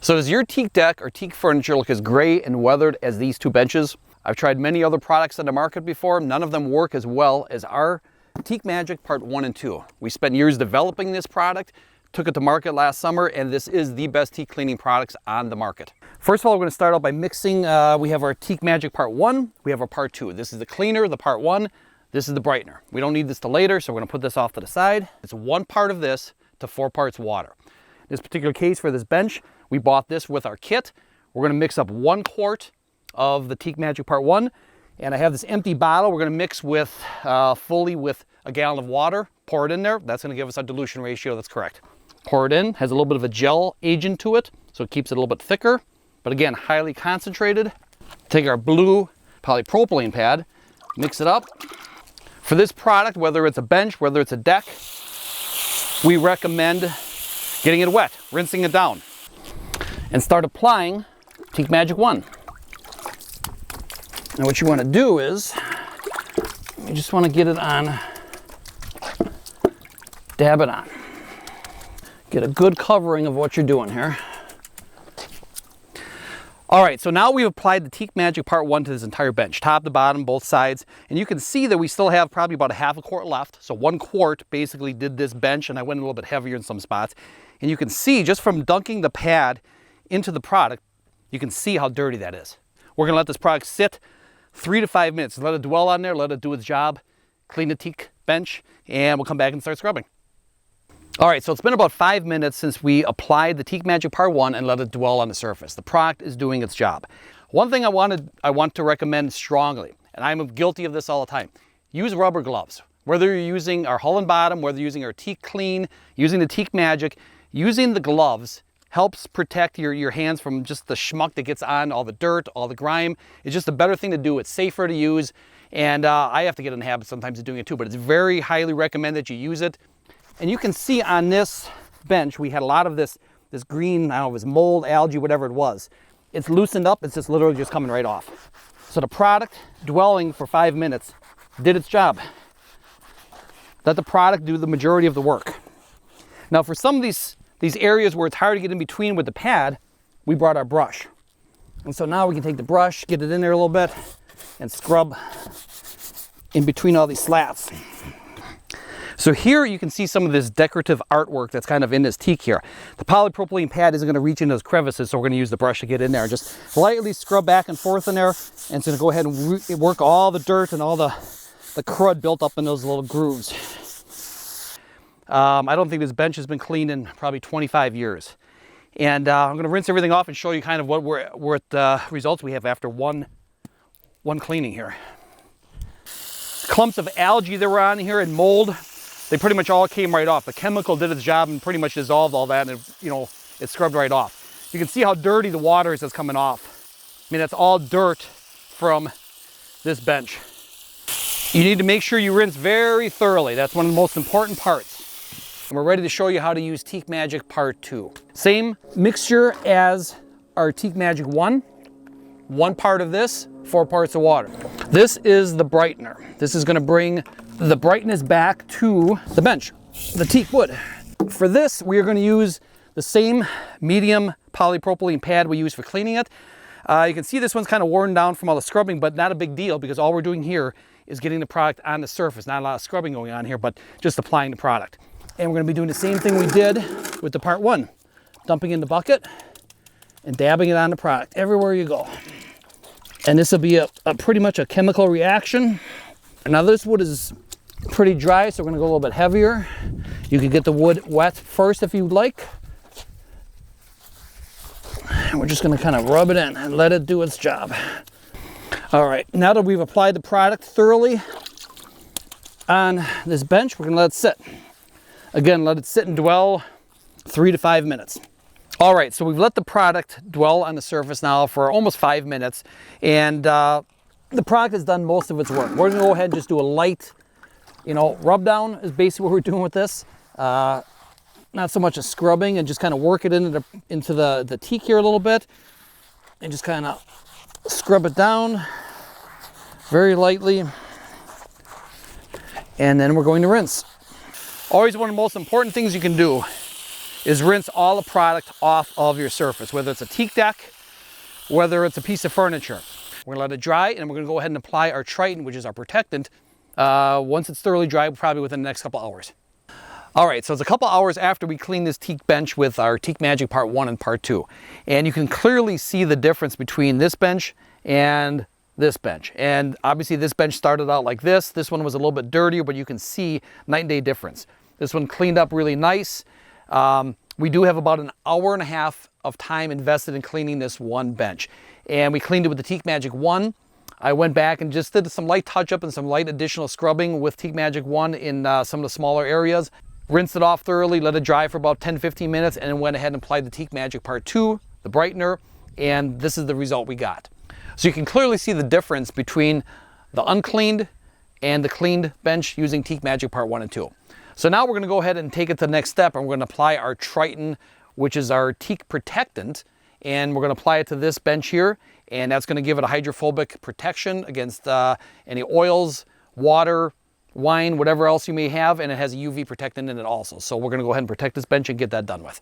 So does your teak deck or teak furniture look as gray and weathered as these two benches? I've tried many other products on the market before. None of them work as well as our Teak Magic Part 1 and 2. We spent years developing this product, took it to market last summer, and this is the best teak cleaning products on the market. First of all, we're going to start out by mixing. We have our Teak Magic Part 1, we have our Part 2. This is the cleaner, the Part 1. This is the brightener. We don't need this till later, so we're going to put this off to the side. It's 1 part of this to 4 parts water. In this particular case for this bench, we bought this with our kit. We're going to mix up 1 quart of the Teak Magic Part 1, and I have this empty bottle we're going to mix with fully with a gallon of water. Pour it in there. That's going to give us a dilution ratio that's correct. Pour it in. Has a little bit of a gel agent to it, so it keeps it a little bit thicker, but again, highly concentrated. Take our blue polypropylene pad, mix it up. For this product, whether it's a bench, whether it's a deck, we recommend getting it wet, rinsing it down, and start applying Teak Magic 1. Now what you want to do is, you just want to get it on, dab it on. Get a good covering of what you're doing here. All right, so now we've applied the Teak Magic Part 1 to this entire bench, top to bottom, both sides. And you can see that we still have probably about a half a quart left. So 1 quart basically did this bench, and I went a little bit heavier in some spots. And you can see just from dunking the pad into the product, you can see how dirty that is. We're gonna let this product sit 3 to 5 minutes. Let it dwell on there, let it do its job, clean the teak bench, and we'll come back and start scrubbing. All right, so it's been about 5 minutes since we applied the Teak Magic Part 1 and let it dwell on the surface. The product is doing its job. One thing I want to recommend strongly, and I'm guilty of this all the time, use rubber gloves. Whether you're using our hull and bottom, whether you're using our Teak Clean, using the Teak Magic, using the gloves helps protect your hands from just the schmuck that gets on, all the dirt, all the grime. It's just a better thing to do. It's safer to use, and I have to get in the habit sometimes of doing it too, but it's very highly recommended that you use it. And you can see on this bench, we had a lot of this green, I don't know, it was mold, algae, whatever it was. It's loosened up, it's just literally just coming right off. So the product dwelling for 5 minutes did its job. Let the product do the majority of the work. Now for some of these areas where it's hard to get in between with the pad, we brought our brush. And so now we can take the brush, get it in there a little bit, and scrub in between all these slats. So here you can see some of this decorative artwork that's kind of in this teak here. The polypropylene pad isn't going to reach into those crevices, so we're going to use the brush to get in there and just lightly scrub back and forth in there. And it's going to go ahead and work all the dirt and all the crud built up in those little grooves. I don't think this bench has been cleaned in probably 25 years. And I'm going to rinse everything off and show you kind of what results we have after one cleaning here. Clumps of algae that were on here and mold, they pretty much all came right off. The chemical did its job and pretty much dissolved all that, and it scrubbed right off. You can see how dirty the water is that's coming off. I mean, that's all dirt from this bench. You need to make sure you rinse very thoroughly. That's one of the most important parts. And we're ready to show you how to use Teak Magic Part 2. Same mixture as our Teak Magic 1. 1 part of this, 4 parts of water. This is the brightener. This is going to bring the brightness back to the bench, the teak wood. For this, we are going to use the same medium polypropylene pad we use for cleaning it. You can see this one's kind of worn down from all the scrubbing, but not a big deal because all we're doing here is getting the product on the surface. Not a lot of scrubbing going on here, but just applying the product. And we're going to be doing the same thing we did with the Part 1. Dumping in the bucket and dabbing it on the product everywhere you go. And this will be a pretty much a chemical reaction. Now this wood is pretty dry, so we're gonna go a little bit heavier. You can get the wood wet first if you'd like. And we're just gonna kind of rub it in and let it do its job. All right, now that we've applied the product thoroughly on this bench, we're gonna let it sit. Again, let it sit and dwell 3 to 5 minutes. All right, so we've let the product dwell on the surface now for almost 5 minutes, and the product has done most of its work. We're gonna go ahead and just do a light, rub down is basically what we're doing with this. Not so much a scrubbing, and just kind of work it into the teak here a little bit, and just kind of scrub it down very lightly, and then we're going to rinse. Always one of the most important things you can do is rinse all the product off of your surface, whether it's a teak deck, whether it's a piece of furniture. We're gonna let it dry, and we're gonna go ahead and apply our Triton, which is our protectant, once it's thoroughly dry, probably within the next couple hours. All right, so it's a couple hours after we clean this teak bench with our Teak Magic Part 1 and Part 2. And you can clearly see the difference between this bench and this bench. And obviously this bench started out like this. This one was a little bit dirtier, but you can see night and day difference. This one cleaned up really nice. We do have about an hour and a half of time invested in cleaning this one bench. And we cleaned it with the Teak Magic 1. I went back and just did some light touch-up and some light additional scrubbing with Teak Magic 1 in some of the smaller areas. Rinsed it off thoroughly, let it dry for about 10-15 minutes, and then went ahead and applied the Teak Magic Part 2, the brightener, and this is the result we got. So you can clearly see the difference between the uncleaned and the cleaned bench using Teak Magic Part 1 and 2. So now we're going to go ahead and take it to the next step, and we're going to apply our Triton, which is our teak protectant, and we're going to apply it to this bench here, and that's going to give it a hydrophobic protection against any oils, water, wine, whatever else you may have, and it has a UV protectant in it also. So we're going to go ahead and protect this bench and get that done with.